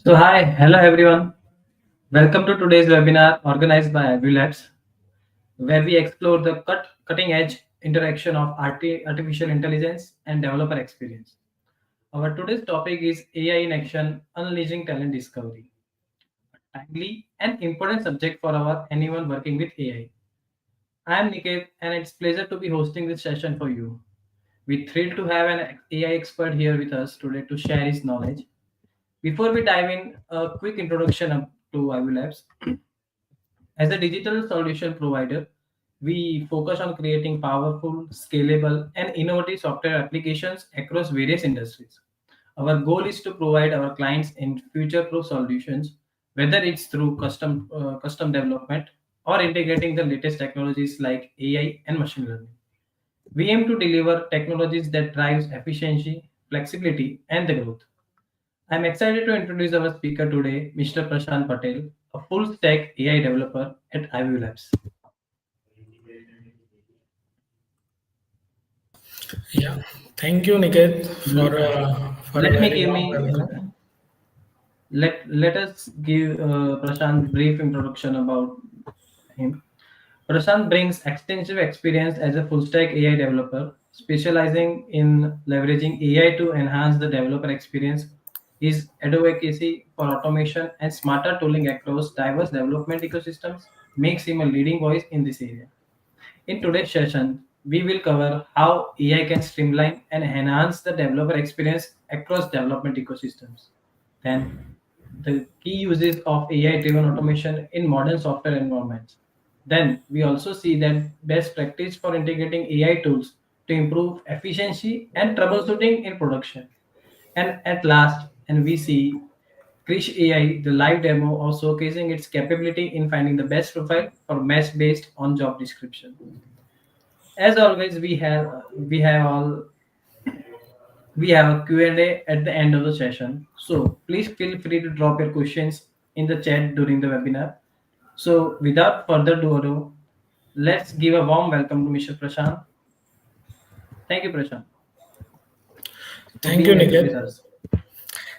Hello everyone. Welcome to today's webinar organized by Labs, where we explore the cutting edge interaction of artificial intelligence and developer experience. Our today's topic is AI in action, unleashing talent discovery, a timely and important subject for our anyone working with AI. I am Niket, and it's pleasure to be hosting this session for you. We're thrilled to have an AI expert here with us today to share his knowledge. Before we dive in, a quick introduction to IU Labs. As a digital solution provider, we focus on creating powerful, scalable, and innovative software applications across various industries. Our goal is to provide our clients in future-proof solutions, whether it's through custom development or integrating the latest technologies like AI and machine learning. We aim to deliver technologies that drives efficiency, flexibility, and the growth. I'm excited to introduce our speaker today, Mr. Prashant Patel, a full stack AI developer at IVU Labs. Yeah, thank you, Niket, for L- a Let me very give warm me welcome. let us give Prashant brief introduction about him. Prashant brings extensive experience as a full stack AI developer, specializing in leveraging AI to enhance the developer experience. His advocacy for automation and smarter tooling across diverse development ecosystems makes him a leading voice in this area. In today's session, we will cover how AI can streamline and enhance the developer experience across development ecosystems. Then, the key uses of AI-driven automation in modern software environments. Then, we also see that best practice for integrating AI tools to improve efficiency and troubleshooting in production. And at last, and we see Krish AI, the live demo of showcasing its capability in finding the best profile for match based on job description. As always, we have a Q&A at the end of the session. So please feel free to drop your questions in the chat during the webinar. So without further ado, let's give a warm welcome to Mr. Prashant. Thank you, Prashant, for Thank you, being with Niket. us.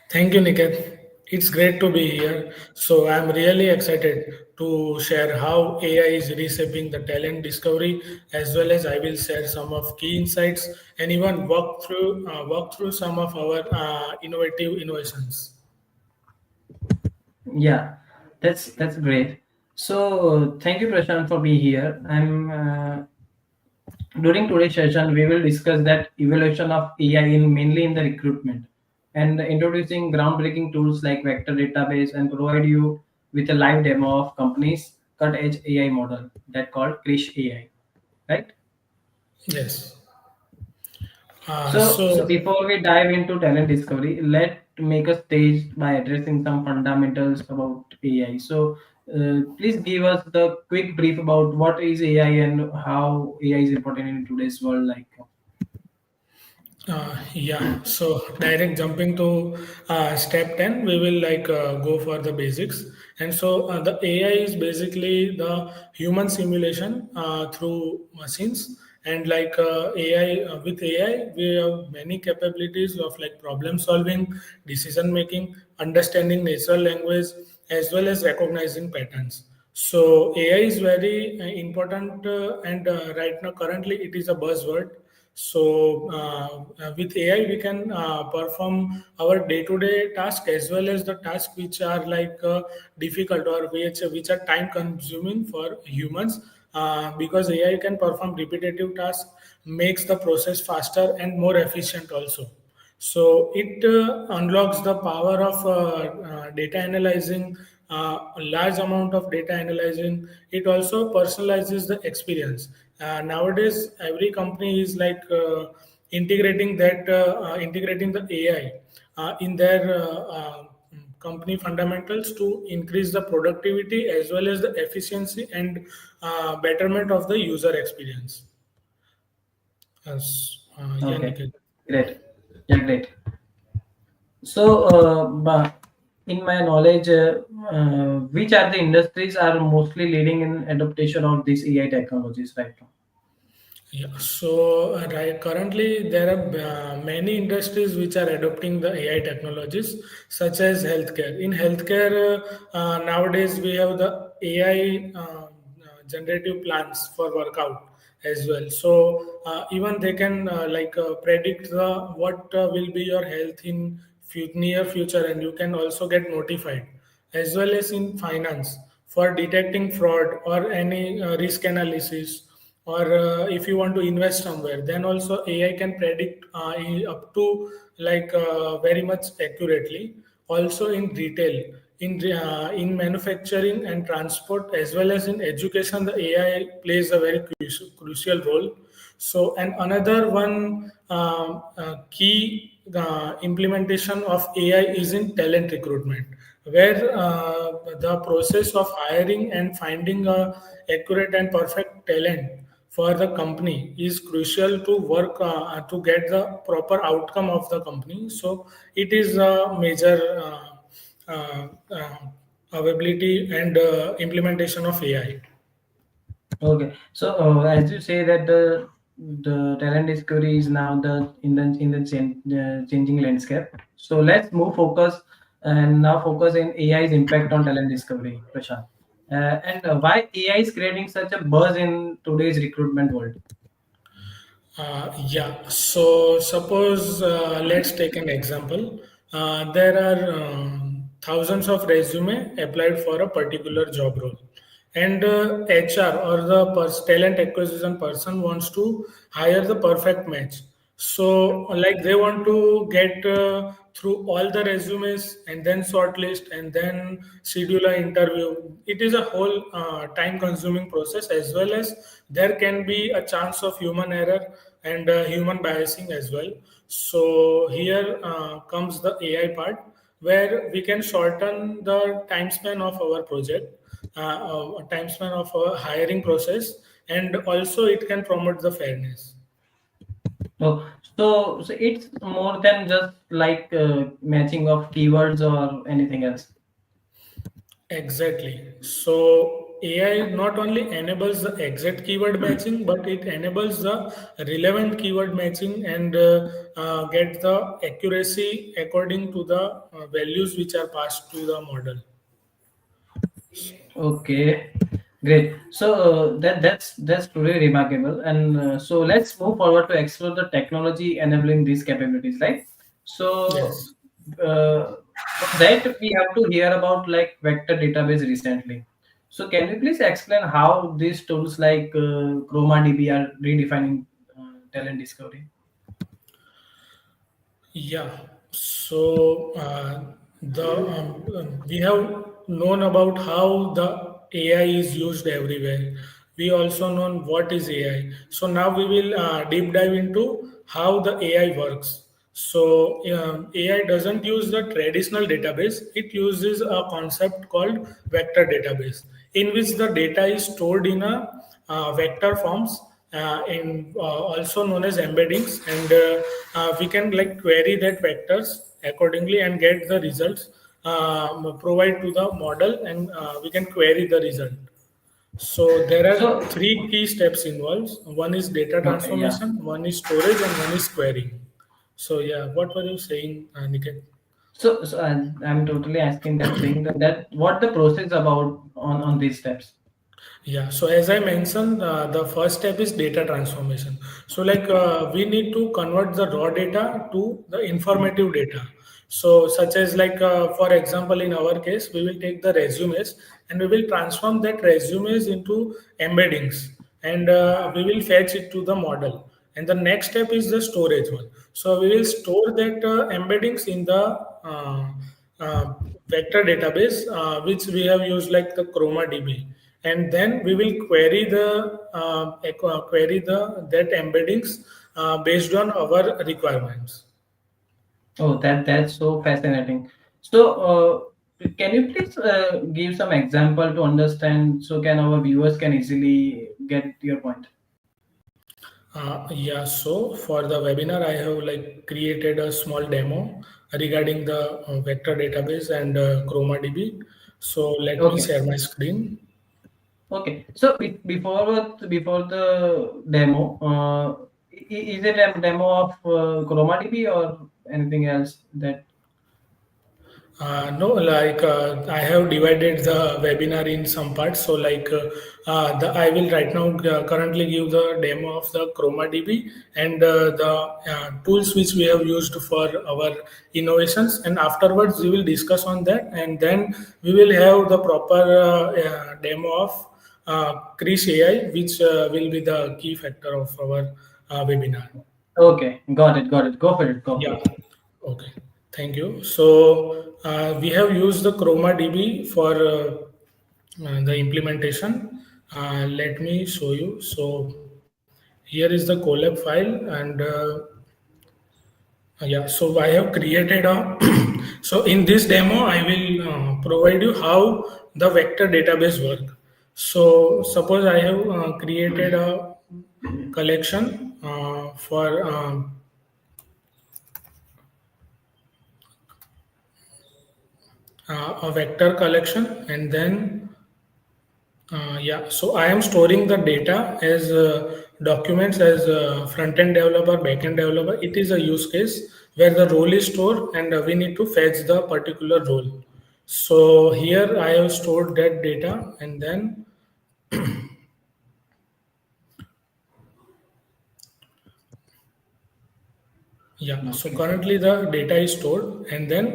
Thank you, Niket. It's great to be here. So I'm really excited to share how AI is reshaping the talent discovery, as well as I will share some of key insights and even walk through some of our innovative innovations. Yeah, that's great. So thank you, Prashant, for being here. During today's session, we will discuss that evaluation of AI in mainly in the recruitment and introducing groundbreaking tools like vector database and provide you with a live demo of company's cut-edge AI model that called Krish AI, right? Yes. So So before we dive into talent discovery, let make a stage by addressing some fundamentals about AI. So please give us the quick brief about what is AI and how AI is important in today's world. Like, yeah, so direct jumping to step 10, we will go for the basics. And so the AI is basically the human simulation through machines. And with AI, we have many capabilities of like problem solving, decision making, understanding natural language, as well as recognizing patterns. So AI is very important, and right now, currently, it is a buzzword. So with AI, we can perform our day-to-day task as well as the tasks which are difficult or which are time-consuming for humans. Because AI can perform repetitive tasks, makes the process faster and more efficient also. So it unlocks the power of data analyzing, a large amount of data analyzing. It also personalizes the experience. Nowadays, every company is integrating the AI in their company fundamentals to increase the productivity as well as the efficiency and betterment of the user experience. Yeah, okay, Nikhil. great, yeah, great. So, in my knowledge, which are the industries are mostly leading in adaptation of these AI technologies right now? Yeah, so right, currently there are many industries which are adopting the AI technologies, such as healthcare. In healthcare, nowadays we have the AI generative plans for workout as well. So even they can predict what will be your health in near future, and you can also get notified, as well as in finance for detecting fraud or any risk analysis, or if you want to invest somewhere, then also AI can predict up to very much accurately. Also in retail, in manufacturing and transport, as well as in education, the AI plays a very crucial role. So, and another one key implementation of AI is in talent recruitment, where the process of hiring and finding a accurate and perfect talent for the company is crucial to work to get the proper outcome of the company. So, it is a major availability and implementation of AI. Okay, so as you say that the talent discovery is now the changing landscape. So let's move focus and now focus in AI's impact on talent discovery, Prashant, and why AI is creating such a buzz in today's recruitment world. Yeah, so suppose let's take an example. There are thousands of resume applied for a particular job role, and HR or the talent acquisition person wants to hire the perfect match. So, like they want to get through all the resumes and then shortlist and then schedule an interview. It is a whole time-consuming process, as well as there can be a chance of human error and human biasing as well. So here comes the AI part, where we can shorten the time span of our project, time span of our hiring process, and also it can promote the fairness. Oh, so it's more than just like matching of keywords or anything else. Exactly. So AI not only enables the exact keyword matching, but it enables the relevant keyword matching and get the accuracy according to the values which are passed to the model. Okay, great. So that's truly remarkable. And so let's move forward to explore the technology enabling these capabilities, right? So Yes. for that we have to hear about like vector database recently. So can you please explain how these tools like ChromaDB are redefining talent discovery? Yeah, so we have known about how the AI is used everywhere. We also know what is AI. So now we will deep dive into how the AI works. So AI doesn't use the traditional database. It uses a concept called vector database, in which the data is stored in a vector forms, in also known as embeddings, and we can like query that vectors accordingly and get the results, provide to the model, and we can query the result. So there are So three key steps involved. One is data okay, yeah. transformation, one is storage, and one is querying. So yeah, what were you saying, Niket? So I'm totally asking that thing that what the process about on these steps. Yeah, so as I mentioned, the first step is data transformation. So, we need to convert the raw data to the informative data. So, such as for example, in our case, we will take the resumes and we will transform that resumes into embeddings, and we will fetch it to the model. And the next step is the storage one. So, we will store that embeddings in the uh, vector database, which we have used like the ChromaDB, and then we will query the that embeddings based on our requirements. Oh, that's so fascinating. So, can you please give some example to understand so can our viewers can easily get your point? Yeah, so for the webinar, I have like created a small demo regarding the vector database and ChromaDB. So let me Okay. share my screen. Okay, so before the demo, is it a demo of ChromaDB or anything else that? No, I have divided the webinar in some parts. So I will right now currently give the demo of the ChromaDB and the tools which we have used for our innovations. And afterwards we will discuss on that, and then we will have the proper demo of Krish AI, which will be the key factor of our webinar. Okay, got it. Go for it. Go for Yeah. it. Okay. Thank you. So we have used the Chroma DB for the implementation. Let me show you. So here is the collab file, and yeah. So I have created a. So in this demo, I will provide you how the vector database work. So suppose I have created a collection for a vector collection, and then yeah, so I am storing the data as documents as front-end developer, back-end developer. It is a use case where the role is stored, and we need to fetch the particular role. So here I have stored that data, and then yeah, so Okay. currently the data is stored, and then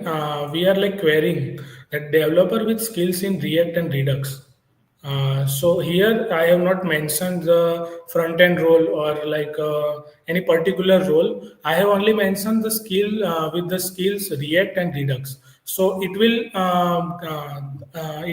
we are like querying that developer with skills in React and Redux. So here I have not mentioned the front end role or any particular role. I have only mentioned the skill with the skills React and Redux. So it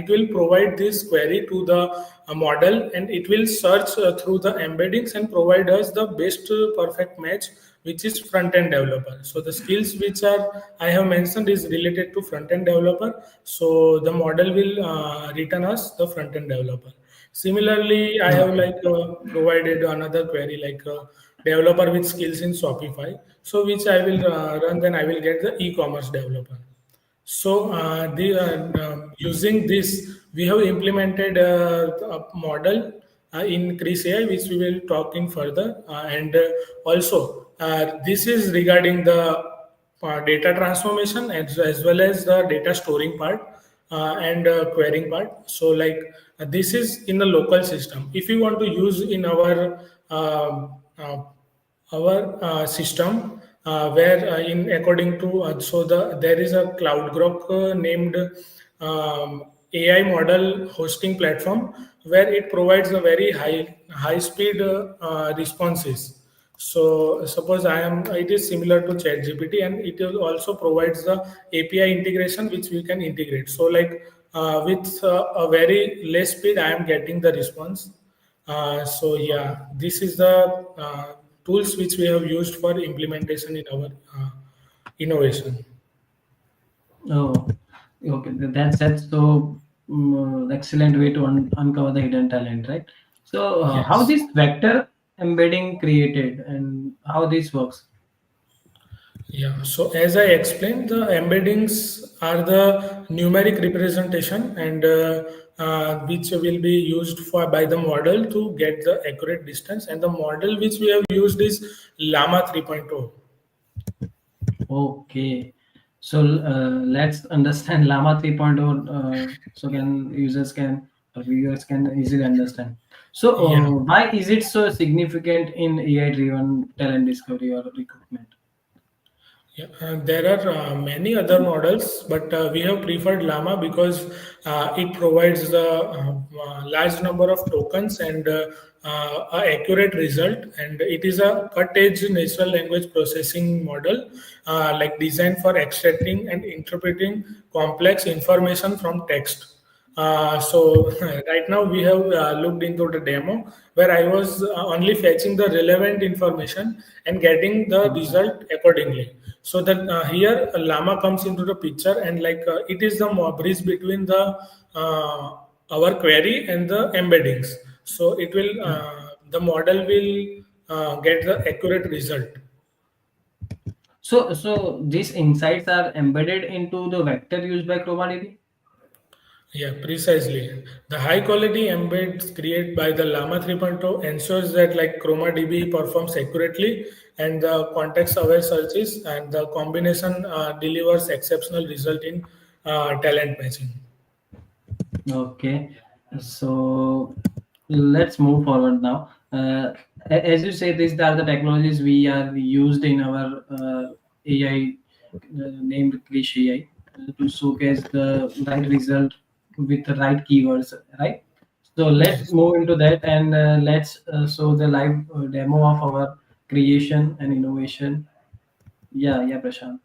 will provide this query to the model, and it will search through the embeddings and provide us the best perfect match, which is front end developer. So the skills which are I have mentioned is related to front end developer. So the model will return us the front end developer. Similarly, I have Okay. provided another query developer with skills in Shopify. So which I will run, then I will get the e-commerce developer. So, using this, we have implemented a model in Krish AI, which we will talk in further. And also, this is regarding the data transformation as well as the data storing part and querying part. So, this is in the local system. If you want to use in our system where in according to so there is a cloud grok named AI model hosting platform where it provides a very high speed responses. So suppose I am it is similar to ChatGPT, and it will also provides the API integration which we can integrate. So with a very less speed I am getting the response. So yeah, this is the tools which we have used for implementation in our innovation. Oh, okay. That's so excellent way to uncover the hidden talent, right? So, how Yes. this vector embedding created and how this works? Yeah. So as I explained, the embeddings are the numeric representation, and which will be used for by the model to get the accurate distance. And the model which we have used is Llama 3.0. Okay. So, let's understand Llama 3.0 so can users can or viewers can easily understand. So, Yeah. why is it so significant in AI driven talent discovery or recruitment? Yeah, there are many other models, but we have preferred Llama because it provides the large number of tokens and a accurate result. And it is a cut-edge natural language processing model, designed for extracting and interpreting complex information from text. So right now we have looked into the demo where I was only fetching the relevant information and getting the Okay. result accordingly. So that here Llama comes into the picture, and it is the bridge between the our query and the embeddings. So it will the model will get the accurate result. So these insights are embedded into the vector used by ChromaDB. Yeah, precisely. The high quality embeds created by the Llama 3.0 ensures that like ChromaDB performs accurately and the context aware searches and the combination delivers exceptional result in talent matching. Okay, so let's move forward now. As you say, these are the technologies we are used in our AI named Krish AI to showcase the right result with the right keywords, right? So let's Yes. move into that and let's show the live demo of our creation and innovation. Yeah, Prashant.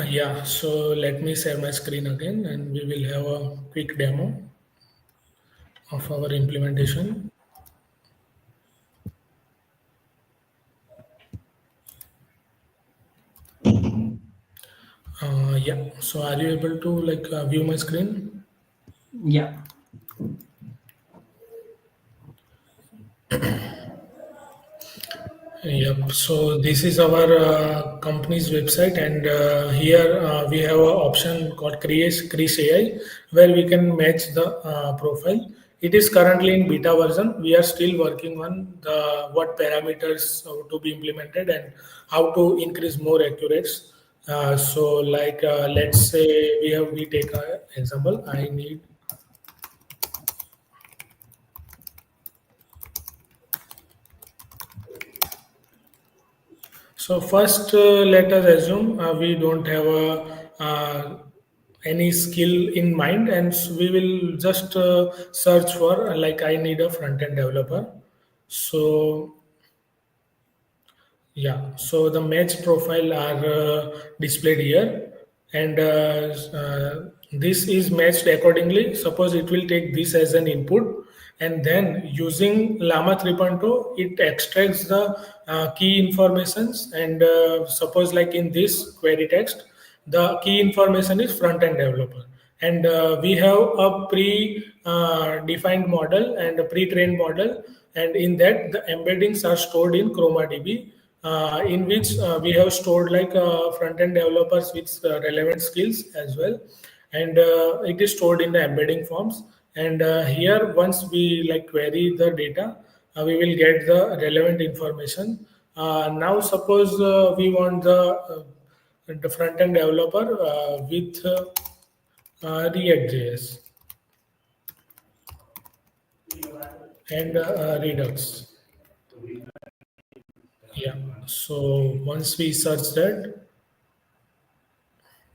Yeah, so let me share my screen again and we will have a quick demo of our implementation. Yeah, so are you able to like view my screen? Yeah, Yep. So this is our company's website, and here we have an option called Create AI, where we can match the profile. It is currently in beta version. We are still working on the what parameters to be implemented and how to increase more accuracy. Let's say we take a example. I need. So first, let us assume we don't have any skill in mind, and we will just search for like I need a front end developer. So yeah, so the match profile are displayed here, and this is matched accordingly. Suppose it will take this as an input, and then using Llama 3.0, it extracts the key informations. And suppose like in this query text, the key information is front end developer, and we have a pre-defined model and a pre-trained model, and in that the embeddings are stored in ChromaDB, in which we have stored like front-end developers with relevant skills as well, and it is stored in the embedding forms. And here, once we like query the data, we will get the relevant information. Now, suppose we want the front-end developer with React.js and Redux. Yeah. So once we search that,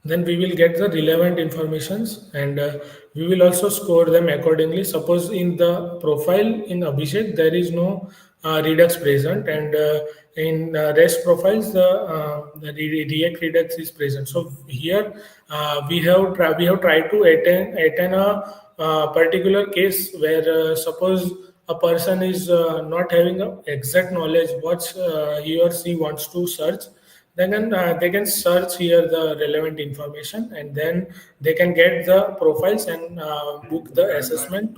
then we will get the relevant informations, and we will also score them accordingly. Suppose in the profile in Abhishek there is no redux present, and in rest profiles the react redux is present. So here we have tried to attain a particular case where suppose a person is not having a exact knowledge what he or she wants to search, then they can search here the relevant information, and then they can get the profiles and book the assessment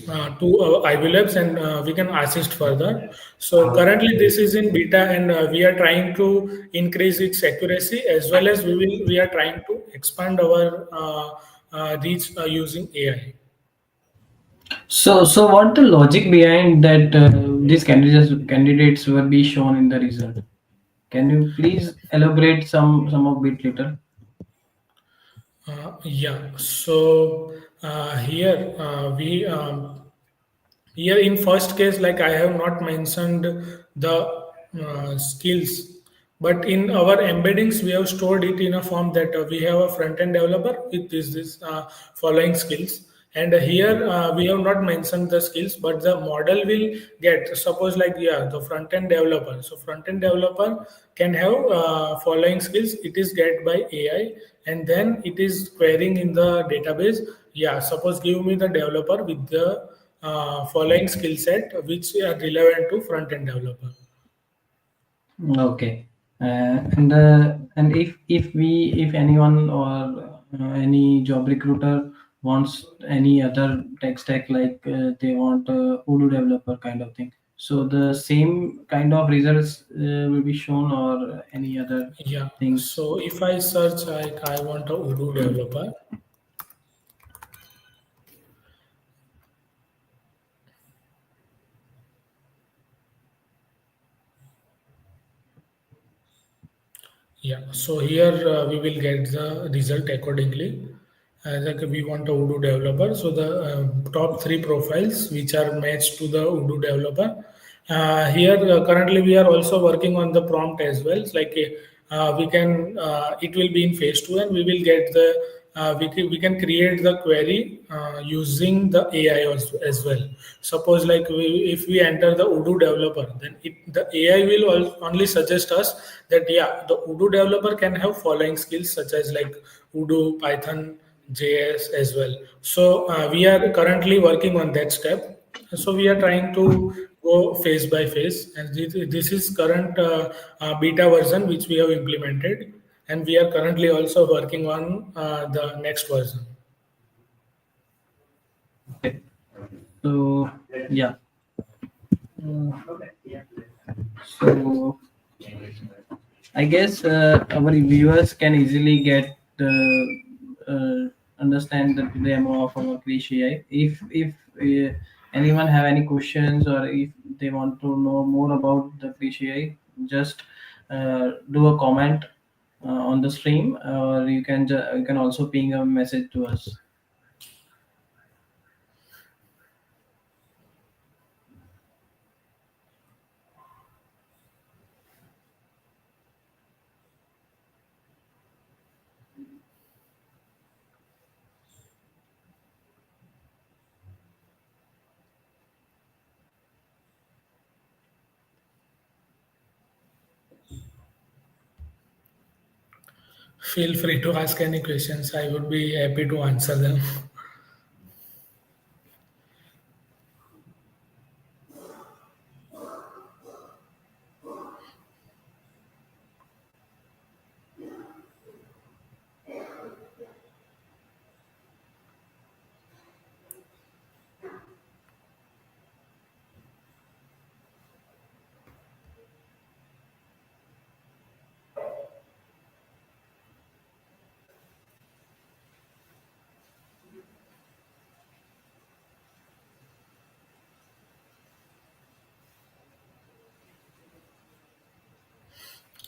uh, to Ivy Labs, and we can assist further. So currently this is in beta, and we are trying to increase its accuracy, as well as we are trying to expand our reach using AI. so what the logic behind that these candidates will be shown in the result? Can you please elaborate some of bit later? Yeah, so here here in first case, like I have not mentioned the skills, but in our embeddings we have stored it in a form that we have a front end developer with this following skills, and here we have not mentioned the skills, but the model will get, suppose like, yeah, the front end developer, so front end developer can have following skills, it is get by AI, and then it is querying in the database. Yeah, suppose give me the developer with the following skill set which are relevant to front end developer. Okay. And if anyone or any job recruiter wants any other tech stack, like they want Odoo developer kind of thing, So the same kind of results will be shown, or any other Yeah. things. So if I search like I want a Odoo developer, yeah, so here we will get the result accordingly. Like we want a Odoo developer. So the top three profiles which are matched to the Odoo developer. Here currently we are also working on the prompt as well. It's like we can it will be in phase two, and we will get the we can create the query using the AI as well. Suppose like if we enter the Odoo developer, then the AI will only suggest us that yeah, the Odoo developer can have following skills such as like Odoo, Python, JS as well. So we are currently working on that step. So we are trying to go phase by phase, and this is current beta version which we have implemented, and we are currently also working on the next version. Okay. So yeah. So I guess our viewers can easily get understand the demo of our Krish AI. If anyone have any questions, or if they want to know more about the Krish AI, just do a comment on the stream, or you can also ping a message to us. Feel free to ask any questions. I would be happy to answer them.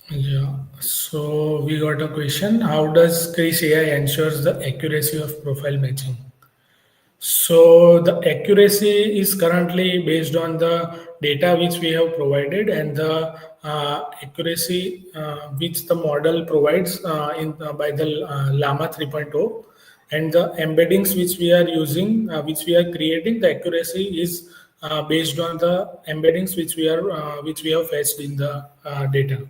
Yeah. So we got a question. How does Krish AI ensures the accuracy of profile matching? So the accuracy is currently based on the data which we have provided, and the accuracy which the model provides in by the Llama 3.0, and the embeddings which we are using, which we are creating. The accuracy is based on the embeddings which we have fetched in the data.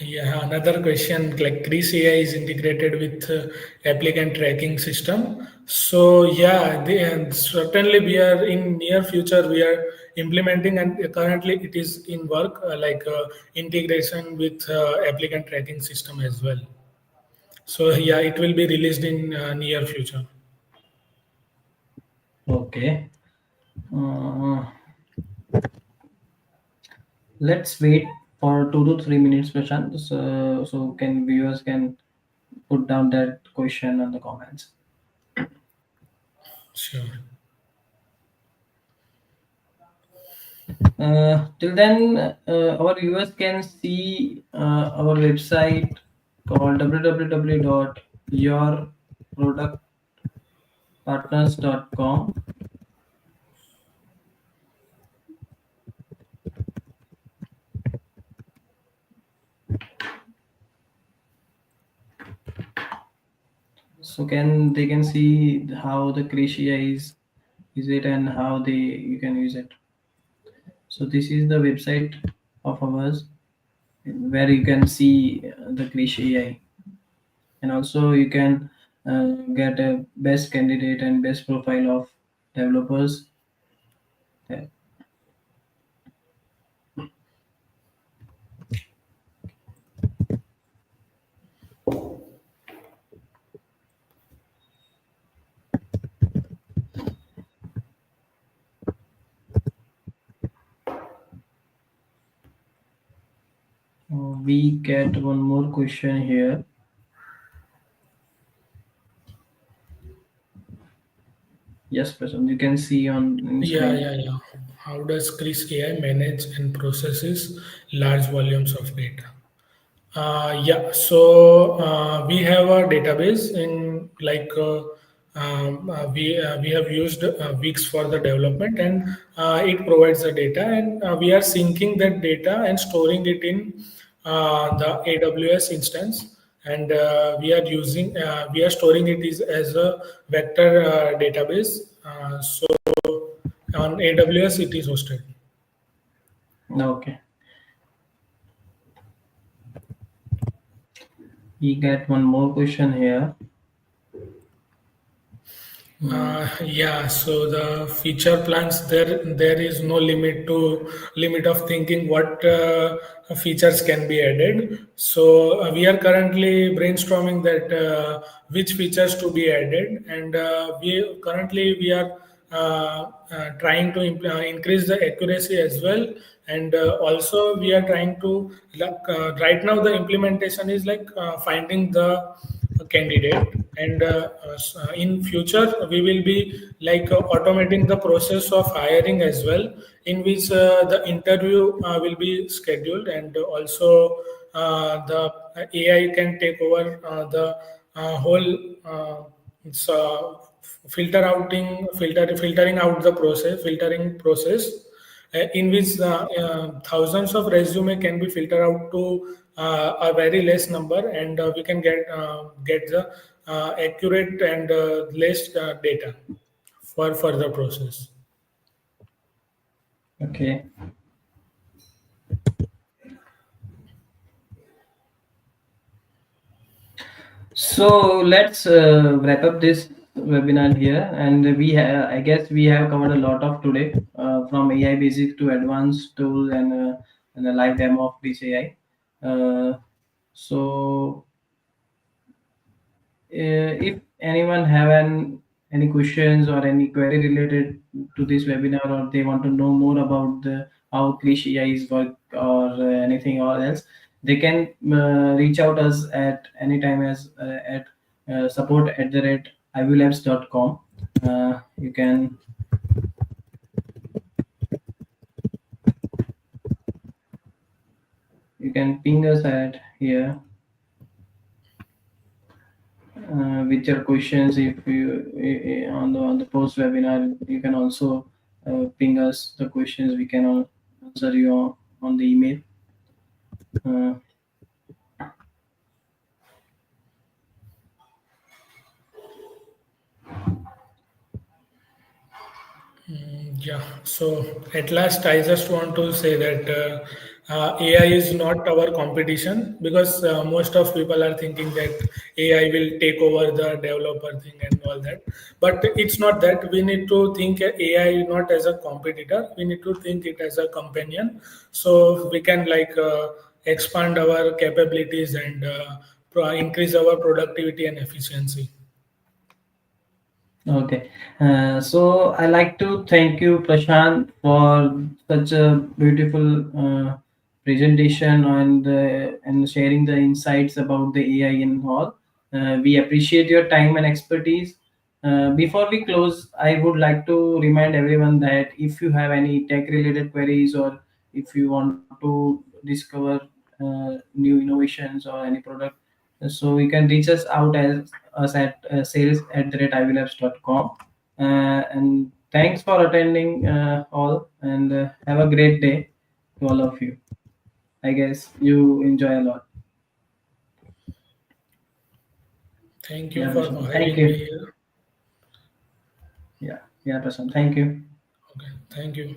Yeah, another question like Greece AI is integrated with applicant tracking system. So yeah, and certainly we are in near future we are implementing, and currently it is in work like integration with applicant tracking system as well. So yeah, it will be released in near future. Okay. Uh, let's wait for 2 to 3 minutes, Prashant. So can viewers can put down that question on the comments. Sure. Till then, our viewers can see our website called www.yourproductpartners.com. So can they can see how the Cretia is it, and how they you can use it. So this is the website of ours where you can see the Cretia, and also you can get a best candidate and best profile of developers. Uh, we get one more question here. Yes, Prashant, you can see on in Yeah, screen. yeah, yeah. How does Krish AI manage and processes large volumes of data? Yeah, so we have a database in we have used weeks for the development, and it provides the data, and we are syncing that data and storing it in the AWS instance, and we are storing it as a vector database. So on AWS it is hosted. Okay, we get one more question here. Yeah, so the feature plans, there is no limit of thinking what features can be added. So we are currently brainstorming that which features to be added, and we are trying to increase the accuracy as well, and also we are trying to right now the implementation is like finding the candidate, and in future we will be like automating the process of hiring as well, in which the interview will be scheduled, and also the AI can take over the whole it's, filtering out the process filtering process, in which thousands of resume can be filtered out to a very less number, and we can get the accurate and less data for further process. Okay, so let's wrap up this webinar here, and I guess we have covered a lot of today, from AI basic to advanced tool and a live demo of this AI. So if anyone have any questions or any query related to this webinar, or they want to know more about the how Krish AI is work, or anything or else, they can reach out us at any time as at support@ivulabs.com. You can ping us at here with your questions. If you on the post webinar, you can also ping us the questions. We can answer you on the email. uh, Yeah, so at last, I just want to say that AI is not our competition, because most of people are thinking that AI will take over the developer thing and all that. But it's not that. We need to think AI not as a competitor. We need to think it as a companion, so we can expand our capabilities and increase our productivity and efficiency. Okay. So I like to thank you, Prashant, for such a beautiful presentation and sharing the insights about the AI and all. We appreciate your time and expertise. Before we close, I would like to remind everyone that if you have any tech-related queries, or if you want to discover new innovations or any product, so you can reach us out as us at sales@ivilabs.com. And thanks for attending all, and have a great day to all of you. I guess you enjoy a lot. Thank you Yeah, for Prashant. Thank having me you. here. Yeah, yeah, Prashant. Thank you. Okay, thank you.